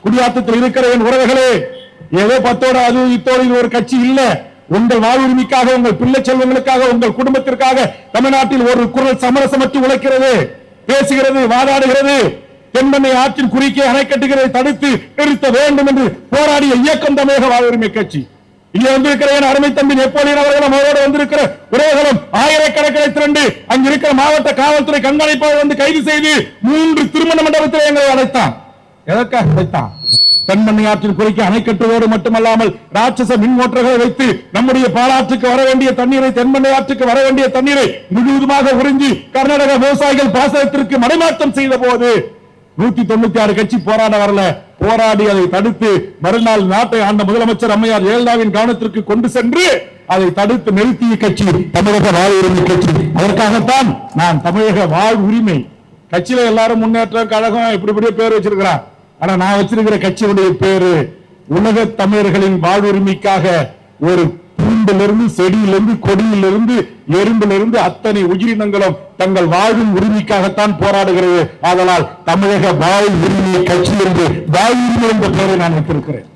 குடியாத்தத்தில் இருக்கிற என் உறவுகளே, ஏதோ பத்தோட அது இத்தோடு ஒரு கட்சி இல்ல. உங்கள் வாழ்வுரிமைக்காக, உங்கள் பிள்ளை செல்வங்களுக்காக, உங்கள் குடும்பத்திற்காக தமிழ்நாட்டில் ஒரு குரல் சமரசமற்று உழைக்கிறது, பேசுகிறது, வாதாடுகிறது. தென்பெண்ணை ஆற்றின் குறுக்கே அணை கட்டுகிறதை தடுத்து நிறுத்த வேண்டும் என்று போராடிய இயக்கம் தமிழக வாழ்வுரிமை கட்சி. இங்கே வந்திருக்கிற என் அருமை தம்பி நெப்போலியன் அவர்களும் அவரோடு வந்திருக்கிற உறவுகளும் ஆயிரக்கணக்கில் திரண்டு அங்கிருக்கிற மாவட்ட காவல்துறை கண்காணிப்பாளர் வந்து கைது செய்து 3 திருமண மண்டபத்தில் எங்களை அழைத்தான். எதற்காக அழைத்தான்? தென்பெண்ணை ஆற்றின் குறுக்கே அணை கட்டுவதோடு மட்டுமல்லாமல் ராட்சச மின் மோட்டர்களை வைத்து நம்முடைய பாலாற்றுக்கு வர வேண்டிய தண்ணீரை, தென்பெண்ணை ஆற்றுக்கு வர வேண்டிய தண்ணீரை முழுவதுமாக உறிஞ்சி கர்நாடக விவசாயிகள் பாசனத்திற்கு மடைமாற்றம் செய்த போது 196 கட்சி போராட வரல. போராடி அதை தடுத்து மறுநாள் நாட்டை ஆண்ட முதலமைச்சர் அம்மையார் ஜெயலலிதாவின் கவனத்திற்கு கொண்டு சென்று அதை தடுத்து நிறுத்திய கட்சி தமிழக வாழ்வுரிமை கட்சி. அதற்காகத்தான் நான் தமிழக வாழ்வுரிமை கட்சியில எல்லாரும் முன்னேற்றம் கழகம் இப்படி பேர் வச்சிருக்கிறான். ஆனா நான் வச்சிருக்கிற கட்சியுடைய பேரு உலக தமிழர்களின் வாழ்வுரிமைக்காக. ஒரு பூண்டிலிருந்து, செடியிலிருந்து, கொடியிலிருந்து, எறும்பிலிருந்து அத்தனை உயிரினங்களும் தங்கள் வாழும் உரிமைக்காகத்தான் போராடுகிறது. அதனால் தமிழக வாழ்வுரிமை கட்சி என்று வாழ்வுரிமை என்ற பெயரை நான் வைத்திருக்கிறேன்.